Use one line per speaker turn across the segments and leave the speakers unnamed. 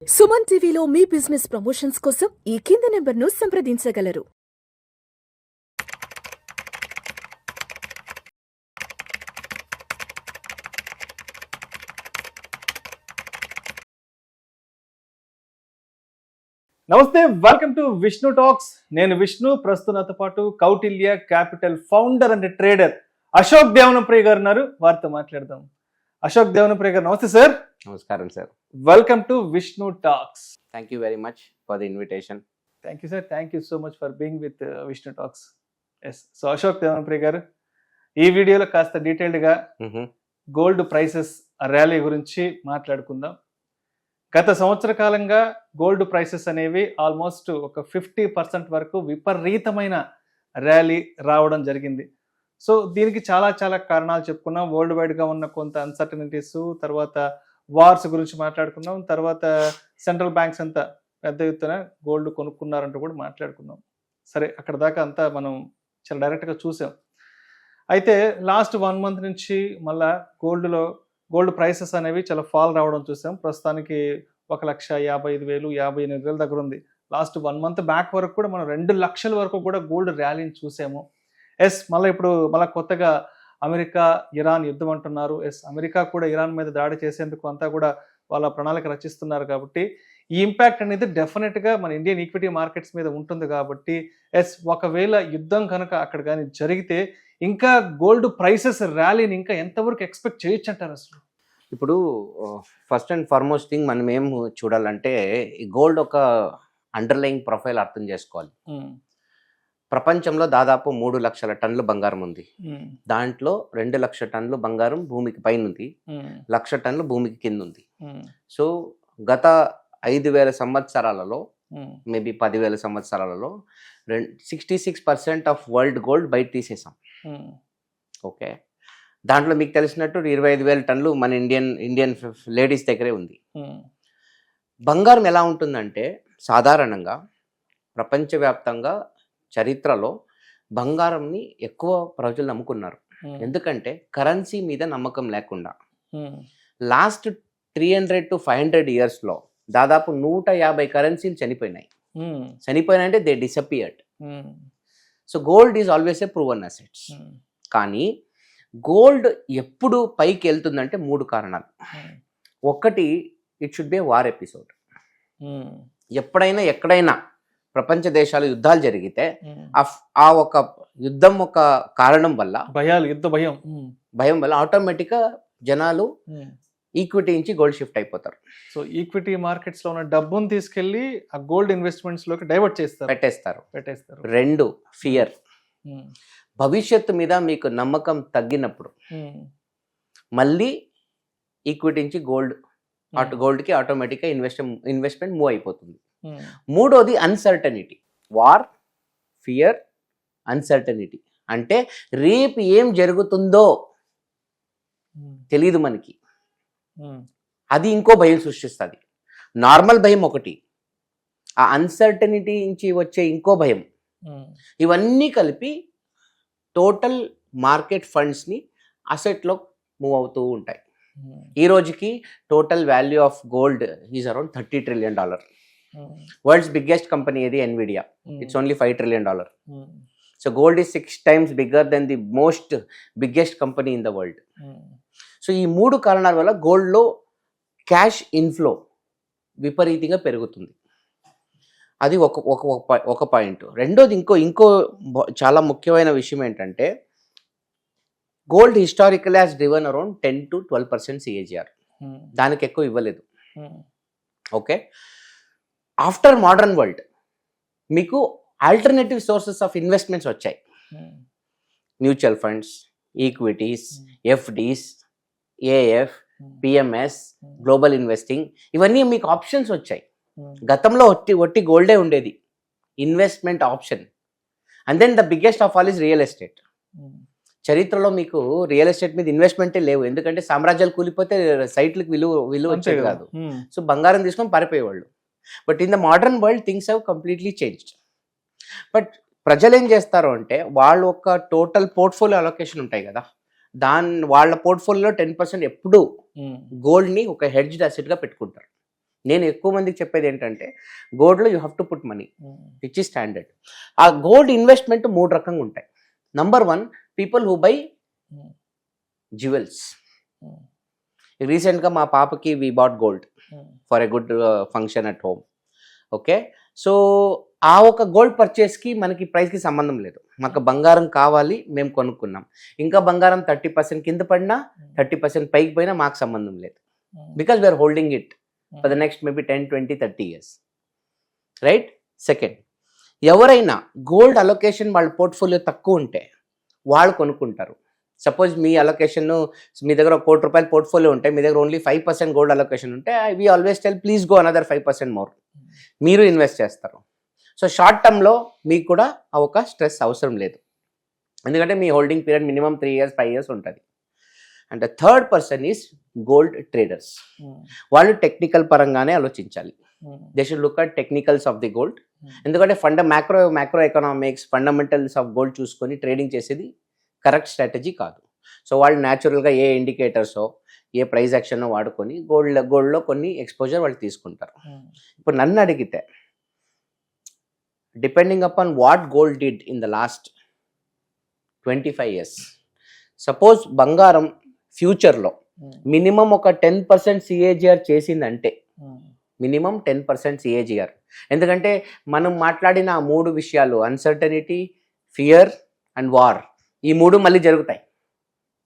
సుమన్ టీవీలో మీ business promotions కోసం ఈ కింది నెంబర్ను సంప్రదించగలరు.
నమస్తే, వెల్కమ్ టు విష్ణు టాక్స్. నేను విష్ణు. ప్రస్తుతం నాతో పాటు Kautilya capital founder and trader Ashok Devanapriya గారు ఉన్నారు. వారితో మాట్లాడదాం. అశోక్ దేవనప్రియ గారు, నమస్తే సార్.
నమస్కారం sir.
Welcome to Vishnu talks.
Thank you very much for the invitation.
Thank you sir. Thank you so much for being with Vishnu talks. Yes. So Ashok Devanapriya గారు, ఈ వీడియోలో కాస్త డీటెయిల్డ్గా గోల్డ్ ప్రైసెస్ ర్యాలీ గురించి మాట్లాడుకుందాం. గత సంవత్సర కాలంగా గోల్డ్ ప్రైసెస్ అనేవి ఆల్మోస్ట్ ఒక 50% వరకు విపరీతమైన ర్యాలీ రావడం జరిగింది. సో దీనికి చాలా చాలా కారణాలు చెప్పుకున్నాం. వరల్డ్ వైడ్గా ఉన్న కొంత అన్సర్టనిటీస్, తర్వాత వార్స్ గురించి మాట్లాడుకున్నాం, తర్వాత సెంట్రల్ బ్యాంక్స్ అంతా పెద్ద ఎత్తున గోల్డ్ కొనుక్కున్నారంటూ కూడా మాట్లాడుకున్నాం. సరే, అక్కడ దాకా అంతా మనం చాలా డైరెక్ట్గా చూసాం. అయితే లాస్ట్ 1 month నుంచి మళ్ళా గోల్డ్ ప్రైసెస్ అనేవి చాలా ఫాల్ రావడం చూసాం. ప్రస్తుతానికి 1,55,000, 58,000 దగ్గర ఉంది. లాస్ట్ 1 month బ్యాక్ వరకు కూడా మనం 2 లక్షల వరకు కూడా గోల్డ్ ర్యాలీని చూసాము. ఎస్, ఇప్పుడు కొత్తగా అమెరికా ఇరాన్ యుద్ధం అంటున్నారు. ఎస్, అమెరికా కూడా ఇరాన్ మీద దాడి చేసేందుకు అంతా కూడా వాళ్ళ ప్రణాళిక రచిస్తున్నారు. కాబట్టి ఈ ఇంపాక్ట్ అనేది డెఫినెట్గా మన ఇండియన్ ఈక్విటీ మార్కెట్స్ మీద ఉంటుంది. కాబట్టి ఎస్, ఒకవేళ యుద్ధం కనుక అక్కడ కానీ జరిగితే ఇంకా గోల్డ్ ప్రైసెస్ ర్యాలీని ఇంకా ఎంతవరకు ఎక్స్పెక్ట్ చేయొచ్చు అంటారు అసలు?
ఇప్పుడు ఫస్ట్ అండ్ ఫార్మోస్ట్ థింగ్ మనం ఏం చూడాలంటే, ఈ గోల్డ్ ఒక అండర్లయింగ్ ప్రొఫైల్ అర్థం చేసుకోవాలి. ప్రపంచంలో దాదాపు 3 లక్షల టన్నుల బంగారం ఉంది. దాంట్లో 2 లక్షల టన్నుల బంగారం భూమికి పైన ఉంది, 1 లక్ష టన్నులు భూమికి కింద ఉంది. సో గత 5,000 సంవత్సరాలలో, మేబీ 10,000 సంవత్సరాలలో 66% ఆఫ్ వరల్డ్ గోల్డ్ బయట తీసేసాం. ఓకే, దాంట్లో మీకు తెలిసినట్టు 25,000 టన్నులు మన ఇండియన్ లేడీస్ దగ్గరే ఉంది. బంగారం ఎలా ఉంటుందంటే, సాధారణంగా ప్రపంచవ్యాప్తంగా చరిత్రలో బంగారంని ఎక్కువ ప్రజలు నమ్ముకున్నారు. ఎందుకంటే కరెన్సీ మీద నమ్మకం లేకుండా. లాస్ట్ 300 to 500 ఇయర్స్లో దాదాపు 150 కరెన్సీలు చనిపోయినాయంటే they disappeared. So gold is always a proven assets. కానీ గోల్డ్ ఎప్పుడు పైకి వెళ్తుందంటే 3 కారణాలు. ఒకటి, it should be a war episode. ఎప్పుడైనా ఎక్కడైనా ప్రపంచ దేశాలు యుద్ధాలు జరిగితే ఆ ఒక యుద్ధం ఒక కారణం వల్ల, భయం వల్ల ఆటోమేటిక్గా జనాలు ఈక్విటీ నుంచి గోల్డ్ షిఫ్ట్ అయిపోతారు.
సో ఈక్విటీ మార్కెట్స్ లో ఉన్న డబ్బును తీసుకెళ్లి ఆ గోల్డ్ ఇన్వెస్ట్మెంట్స్ లోకి డైవర్ట్
పెట్టేస్తారు. 2, ఫియర్. భవిష్యత్తు మీద మీకు నమ్మకం తగ్గినప్పుడు మళ్ళీ ఈక్విటీ నుంచి గోల్డ్కి ఆటోమేటిక్గా ఇన్వెస్ట్మెంట్ మూవ్ అయిపోతుంది. 3వది అన్సర్టనిటీ. War, fear, uncertainty. అంటే రేపు ఏం జరుగుతుందో తెలీదు మనకి. అది ఇంకో భయం సృష్టిస్తుంది. నార్మల్ భయం ఒకటి, ఆ అన్సర్టనిటీ నుంచి వచ్చే ఇంకో భయం. ఇవన్నీ కలిపి టోటల్ మార్కెట్ ఫండ్స్ని అసెట్లో మూవ్ అవుతూ ఉంటాయి. ఈ రోజుకి total value of gold is around $30 trillion. World's biggest company ఏది? Nvidia. It's only $5 trillion. So gold is 6 times bigger than the most biggest company in the world. So ఈ 3 కారణాల వల్ల గోల్డ్లో క్యాష్ ఇన్ఫ్లో విపరీతంగా పెరుగుతుంది. అది ఒక పాయింట్. రెండోది, ఇంకో చాలా ముఖ్యమైన విషయం ఏంటంటే, gold historical has driven around 10 to 12% CAGR. దానికి ఎక్కువ ఇవ్వలేదు. ఓకే, ఆఫ్టర్ మోడర్న్ వరల్డ్ మీకు ఆల్టర్నేటివ్ సోర్సెస్ ఆఫ్ ఇన్వెస్ట్మెంట్స్ వచ్చాయి. Mutual funds, equities, FDs, AF, PMS, global investing, ఇవన్నీ మీకు ఆప్షన్స్ వచ్చాయి. గతంలో ఒట్టి గోల్డే ఉండేది investment option. And then the biggest of all is real estate. చరిత్రలో మీకు రియల్ ఎస్టేట్ మీద ఇన్వెస్ట్మెంటే లేవు. ఎందుకంటే సామ్రాజ్యాలు కూలిపోతే సైట్లకు విలువ వచ్చేది కాదు. సో బంగారం తీసుకొని పారిపోయేవాళ్ళు. But in the modern world things have completely changed. But ప్రజలు ఏం చేస్తారు అంటే, వాళ్ళు ఒక టోటల్ పోర్ట్ఫోలియో అలొకేషన్ ఉంటాయి కదా, వాళ్ళ పోర్ట్ఫోలియోలో 10% ఎప్పుడు గోల్డ్ని ఒక హెడ్జ్డ్ అసెట్గా పెట్టుకుంటారు. నేను ఎక్కువ మందికి చెప్పేది ఏంటంటే గోల్డ్లో you have to put money, which is standard. ఆ గోల్డ్ ఇన్వెస్ట్మెంట్ 3 రకంగా ఉంటాయి. Number 1, people who buy jewels. రీసెంట్గా మా పాపకి we bought gold for a good function at home. Okay, so ఆ ఒక గోల్డ్ పర్చేస్కి మనకి ప్రైస్కి సంబంధం లేదు. మాకు బంగారం కావాలి, మేము కొనుక్కున్నాం. ఇంకా బంగారం 30% కింద పడినా 30% పైకి పోయినా మాకు సంబంధం లేదు. Because we are holding it for the next maybe 10, 20, 30 years. Right. Second, ఎవరైనా గోల్డ్ అలొకేషన్ వాళ్ళ పోర్ట్ఫోలియో తక్కువ ఉంటే వాళ్ళు కొనుక్కుంటారు. సపోజ్ మీ అలొకేషన్, మీ దగ్గర 1 కోటి రూపాయల పోర్ట్ఫోలియో ఉంటే మీ దగ్గర ఓన్లీ 5% గోల్డ్ అలొకేషన్ ఉంటే we always tell please go another 5% more. మీరు ఇన్వెస్ట్ చేస్తారు. సో షార్ట్ టర్మ్లో మీకు కూడా ఒక స్ట్రెస్ అవసరం లేదు, ఎందుకంటే మీ holding period minimum 3 years, 5 years ఉంటుంది. And third person is gold traders. వాళ్ళు టెక్నికల్ పరంగానే ఆలోచించాలి. They should look at technicals of the gold. ఎందుకంటే macro economics fundamentals of gold చూసుకొని ట్రేడింగ్ చేసేది కరెక్ట్ స్ట్రాటజీ కాదు. సో వాళ్ళు న్యాచురల్గా ఏ ఇండికేటర్సో ఏ ప్రైస్ యాక్షనో వాడుకొని గోల్డ్లో కొన్ని ఎక్స్పోజర్ వాళ్ళు తీసుకుంటారు. ఇప్పుడు నన్ను అడిగితే depending upon what gold did in the last 25 years, suppose బంగారం ఫ్యూచర్లో మినిమం ఒక 10% సిఏజిఆర్ చేసిందంటే, మినిమం 10% సిఏజిఆర్. ఎందుకంటే మనం మాట్లాడిన ఆ 3 విషయాలు, అన్సర్టనిటీ, ఫియర్ అండ్ వార్, ఈ 3 మళ్ళీ జరుగుతాయి,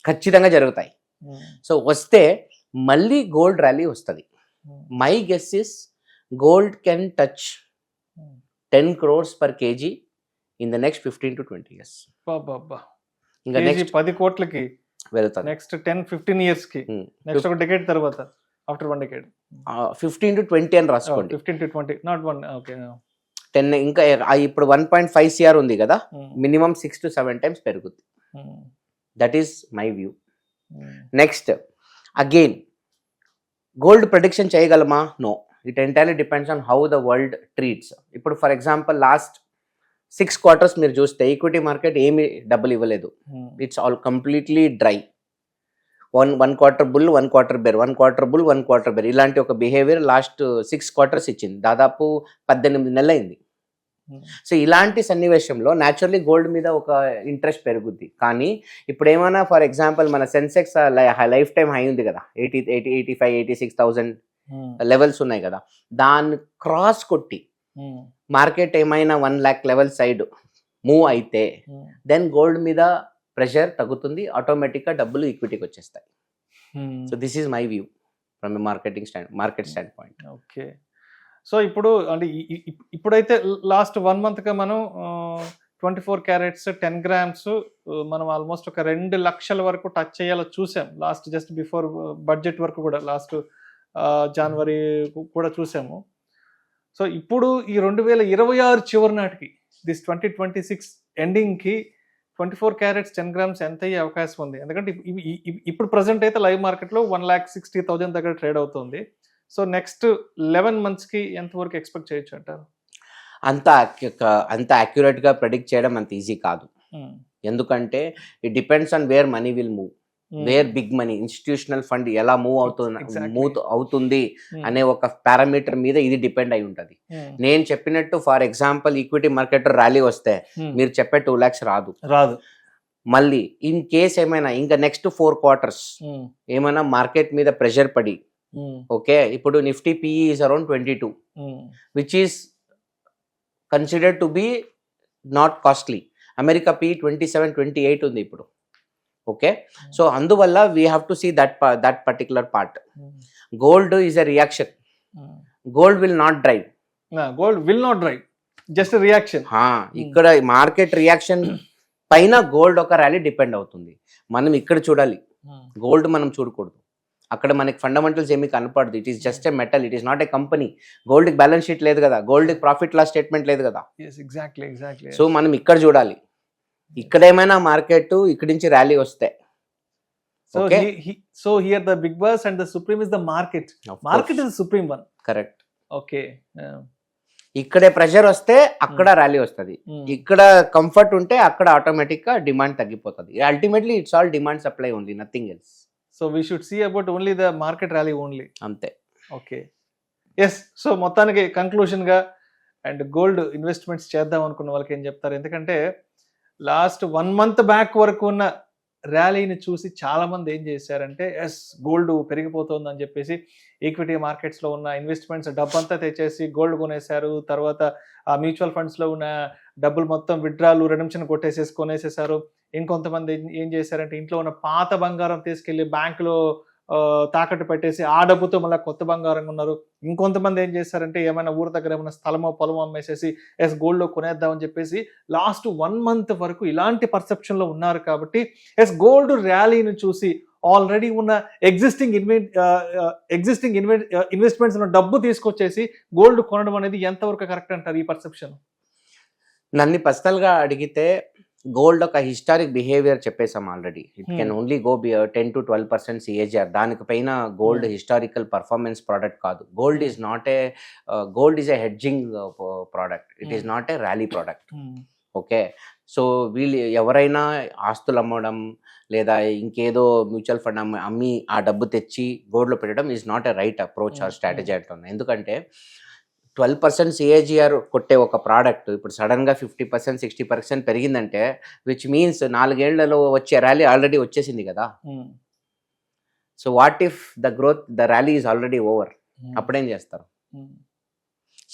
ఖచ్చితంగా జరుగుతాయి. సో వస్తే మళ్ళీ గోల్డ్ ర్యాలీ వస్తుంది. My guess is gold can touch 10 crores per kg in the next 15 to 20 years.
ఇంకా నెక్స్ట్ 10 కోట్లకి
వెళ్తారు
నెక్స్ట్ 10-15 years కి, నెక్స్ట్ ఒక డెకేడ్ తర్వాత, ఆఫ్టర్ 1 decade
15 to 20 అని రాసుకోండి.
15 to 20, నాట్ 1. ఓకే,
10. ఇంకా ఇప్పుడు 1.5 CR ఉంది కదా, మినిమం 6 to 7 times పెరుగుద్ది. That is my view. Next again, gold prediction చేయగలమా? No. It entirely depends on how the world treats. ఇప్పుడు ఫర్ ఎగ్జాంపుల్ లాస్ట్ 6 quarters మీరు చూస్తే ఈక్విటీ మార్కెట్ ఏమీ డబ్బులు ఇవ్వలేదు. It's all completely dry. One quarter bull, 1 quarter bear, 1 quarter bull, 1 quarter bear, ఇలాంటి ఒక behaviour last 6 quarters ఇచ్చింది. దాదాపు 18 నెలలు అయింది. సో ఇలాంటి సన్నివేశంలో న్యాచురల్లీ గోల్డ్ మీద ఒక ఇంట్రెస్ట్ పెరుగుద్ది. కానీ ఇప్పుడు ఏమైనా ఫర్ ఎగ్జాంపుల్ మన సెన్సెక్స్ లైఫ్ టైం హై ఉంది కదా, 85, 86,000 లెవెల్స్ ఉన్నాయి కదా, దాన్ని క్రాస్ కొట్టి మార్కెట్ ఏమైనా 1 lakh లెవెల్ సైడ్ మూవ్ అయితే దెన్ గోల్డ్ మీద ప్రెషర్ తగ్గుతుంది, ఆటోమేటిక్గా డబ్బులు ఈక్విటీకి వచ్చేస్తాయి. So this is my view from market stand point.
Okay, so ఇప్పుడు అంటే ఇప్పుడైతే లాస్ట్ 1 month గా మనం 24 carats 10 grams మనం ఆల్మోస్ట్ ఒక 2 లక్షల వరకు టచ్ చేయాలో చూసాం. లాస్ట్ జస్ట్ బిఫోర్ బడ్జెట్ వరకు కూడా, లాస్ట్ జనవరి కూడా చూసాము. సో ఇప్పుడు ఈ 2026 చివరి నాటికి, దిస్ 2026 ఎండింగ్కి 24 carats 10 grams ఎంత అయ్యే అవకాశం ఉంది? ఎందుకంటే ఇప్పుడు ప్రజెంట్ అయితే లైవ్ మార్కెట్లో 1,60,000 దగ్గర ట్రేడ్ అవుతుంది. సో నెక్స్ట్ 11 monthsకి ఎంతవరకు ఎక్స్పెక్ట్ చేయొచ్చు అంటారు?
అంత యాక్యురేట్గా ప్రెడిక్ట్ చేయడం అంత ఈజీ కాదు. ఎందుకంటే it depends on where money will move, where big money, institutional fund ఎలా మూవ్ అవుతుంది అనే ఒక పారామీటర్ మీద ఇది డిపెండ్ అయి ఉంటుంది. నేను చెప్పినట్టు for example equity market rally వస్తే మీరు చెప్పే 2 lakhs రాదు. మళ్ళీ ఇన్ కేస్ ఏమైనా ఇంకా నెక్స్ట్ 4 quarters ఏమైనా మార్కెట్ మీద ప్రెషర్ పడి, ఓకే, ఇప్పుడు Nifty PE is around 22, which is considered to be not costly. America PE 27, 28 ఉంది ఇప్పుడు. ఓకే, సో అందువల్ల we have to see that particular part. Gold is a reaction, gold will not drive.
Just reaction.
ఇక్కడ market reaction పైన gold ఒక rally depend అవుతుంది. మనం ఇక్కడ చూడాలి, గోల్డ్ మనం చూడకూడదు. అక్కడ మనకి ఫండమెంటల్స్ ఏమీ కనపడదు. It is just a metal, it is not a company. గోల్డ్కి బ్యాలెన్స్ షీట్ లేదు కదా, గోల్డ్కి ప్రాఫిట్ లాస్ స్టేట్మెంట్ లేదు కదా. సో మనం ఇక్కడ చూడాలి. ఇక్కడ ఏమైనా మార్కెట్ ఇక్కడి నుంచి ర్యాలీ వస్తే,
so here the big boss and the supreme is the market. Market is the supreme one.
Correct.
Okay,
ఇక్కడే ప్రెషర్ వస్తే అక్కడ ర్యాలీ వస్తుంది, ఇక్కడ కంఫర్ట్ ఉంటే అక్కడ ఆటోమేటిక్ గా డిమాండ్ తగ్గిపోతుంది. Ultimately it's all demand supply only, nothing else.
So we should see about only the market rally only.
అంతే.
Okay, yes. సో మొత్తానికి కంక్లూషన్గా అండ్ గోల్డ్ ఇన్వెస్ట్మెంట్స్ చేద్దాం అనుకున్న వాళ్ళకి ఏం చెప్తారు? ఎందుకంటే లాస్ట్ 1 month బ్యాక్ వరకు ఉన్న ర్యాలీని చూసి చాలా మంది ఏం చేశారంటే ఎస్ గోల్డ్ పెరిగిపోతుంది అని చెప్పేసి ఈక్విటీ మార్కెట్స్లో ఉన్న ఇన్వెస్ట్మెంట్స్ డబ్బంతా తెచ్చేసి గోల్డ్ కొనేశారు. తర్వాత ఆ మ్యూచువల్ ఫండ్స్లో ఉన్న డబ్బులు మొత్తం విత్డ్రాలు రిడెంప్షన్ కొనేసేసారు. ఇంకొంతమంది ఏం చేశారంటే ఇంట్లో ఉన్న పాత బంగారం తీసుకెళ్లి బ్యాంకులో తాకట్టు పెట్టేసి ఆ డబ్బుతో మళ్ళీ కొత్త బంగారం ఉన్నారు. ఇంకొంతమంది ఏం చేశారంటే ఏమైనా ఊరి దగ్గర ఏమైనా స్థలమో పొలమో అమ్మేసేసి ఎస్ గోల్డ్లో కొనేద్దామని చెప్పేసి లాస్ట్ 1 month వరకు ఇలాంటి పర్సెప్షన్లో ఉన్నారు. కాబట్టి ఎస్ గోల్డ్ ర్యాలీని చూసి ఆల్రెడీ ఉన్న ఎగ్జిస్టింగ్ ఇన్వెస్ట్మెంట్స్ డబ్బు తీసుకొచ్చేసి గోల్డ్ కొనడం అనేది ఎంతవరకు కరెక్ట్ అంటారు ఈ పర్సెప్షన్?
నన్ను పర్సనల్గా అడిగితే గోల్డ్ ఒక హిస్టారిక్ బిహేవియర్ చెప్పేసాం already. It can only go 10 to 12% CAGR. దానికి పైన గోల్డ్ హిస్టారికల్ పర్ఫార్మెన్స్ ప్రోడక్ట్ కాదు. Gold is not a hedging product. It is not a rally product. Okay, so వీళ్ళు ఎవరైనా ఆస్తులు అమ్మడం లేదా ఇంకేదో మ్యూచువల్ ఫండ్ అమ్మి ఆ డబ్బు తెచ్చి గోల్డ్లో పెట్టడం is not a right approach or strategy అంటున్నాను. ఎందుకంటే 12% CAGR కొట్టే ఒక ప్రోడక్ట్ ఇప్పుడు సడన్గా 50% 60% పెరిగిందంటే విచ్ మీన్స్ 4 ఏళ్లలో వచ్చే ర్యాలీ ఆల్రెడీ వచ్చేసింది కదా. So what if the rally is already over? అప్పుడేం చేస్తారు?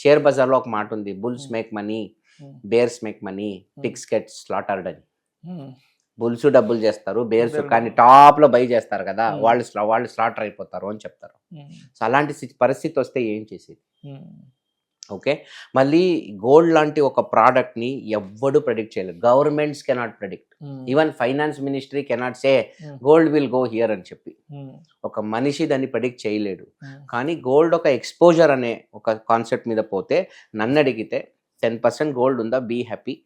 షేర్ బజార్లో ఒక మాట ఉంది, bulls make money, bears make money, pigs get slaughtered అని. బుల్స్ డబ్బులు చేస్తారు, బేర్స్ కానీ టాప్లో బై చేస్తారు కదా, వాళ్ళు స్లాటర్ అయిపోతారు అని చెప్తారు. సో అలాంటి పరిస్థితి వస్తే ఏం చేసేది? ఓకే, మళ్ళీ గోల్డ్ లాంటి ఒక ప్రోడక్ట్ని ఎవ్వడు ప్రెడిక్ట్ చేయలేదు. Governments cannot predict, even finance ministry cannot say gold will go here అని చెప్పి. ఒక మనిషి దాన్ని ప్రెడిక్ట్ చేయలేడు. కానీ గోల్డ్ ఒక ఎక్స్పోజర్ అనే ఒక కాన్సెప్ట్ మీద పోతే నన్ను అడిగితే 10% గోల్డ్ ఉందా, be happy,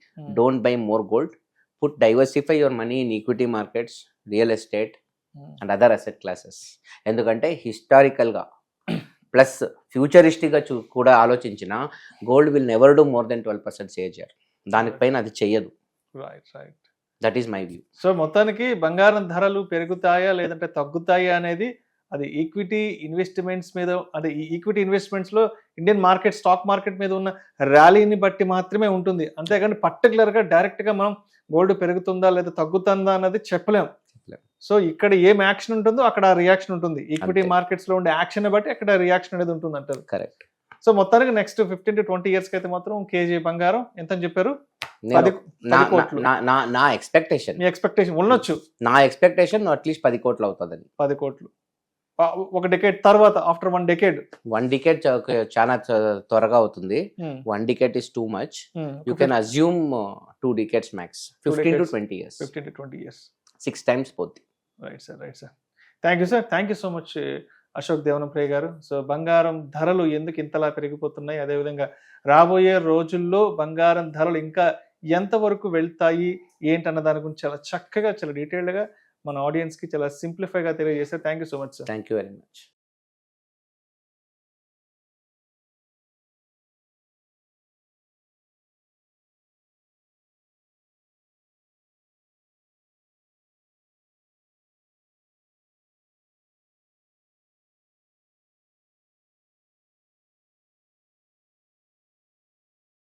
don't buy more gold, put diversify your money in equity markets, real estate and other asset classes. ఎందుకంటే హిస్టారికల్గా ప్లస్ ఫ్యూచరిస్టిక్గా కూడా ఆలోచించిన gold will never do more than 12% CAGR. దానిపైన అది చెయ్యదు.
Right.
That is my view.
So మొత్తానికి బంగారం ధరలు పెరుగుతాయా లేదంటే తగ్గుతాయా అనేది అది ఈక్విటీ ఇన్వెస్ట్మెంట్స్ మీద, అంటే ఈ ఈక్విటీ ఇన్వెస్ట్మెంట్స్లో ఇండియన్ మార్కెట్ స్టాక్ మార్కెట్ మీద ఉన్న ర్యాలీని బట్టి మాత్రమే ఉంటుంది. అంతేగాని పర్టికులర్గా డైరెక్ట్గా మనం గోల్డ్ పెరుగుతుందా లేదా తగ్గుతుందా అన్నది చెప్పలేం. సో ఇక్కడ ఏం యాక్షన్ ఉంటుందో అక్కడ రియాక్షన్ ఉంటుంది. ఈక్విటీ మార్కెట్స్ లో ఉండే యాక్షన్ బట్టి అక్కడ రియాక్షన్ అనేది ఉంటుంది అంటారు.
కరెక్ట్.
సో మొత్తానికి నెక్స్ట్ 15 to 20 years కి అయితే మాత్రం కేజీ బంగారం ఎంత అని చెప్పారు? 10 కోట్లు.
నా ఎక్స్పెక్టేషన్.
మీ ఎక్స్పెక్టేషన్ ఉండొచ్చు.
నా ఎక్స్పెక్టేషన్ అట్లీస్ట్ 10 కోట్లు అవుతుందని.
10 కోట్లు ఒక డెకేడ్ తర్వాత, ఆఫ్టర్ 1 decade.
1 decade చాలా త్వరగా అవుతుంది. 1 decade is too much. You can assume 2 decades max. 15 to 20 years.
15 to 20 years.
6 times పోద్ది.
Right sir. Thank you sir. Thank you so much Ashok Devanampriya garu. So బంగారం ధరలు ఎందుకు ఇంతలా పెరిగిపోతున్నాయి, అదేవిధంగా రాబోయే రోజుల్లో బంగారం ధరలు ఇంకా ఎంతవరకు వెళ్తాయి ఏంటన్న దాని గురించి చాలా చక్కగా, చాలా డీటెయిల్డ్గా మన ఆడియన్స్కి చాలా సింప్లిఫైగా తెలియజేశారు. Thank you so much sir.
Thank you very much.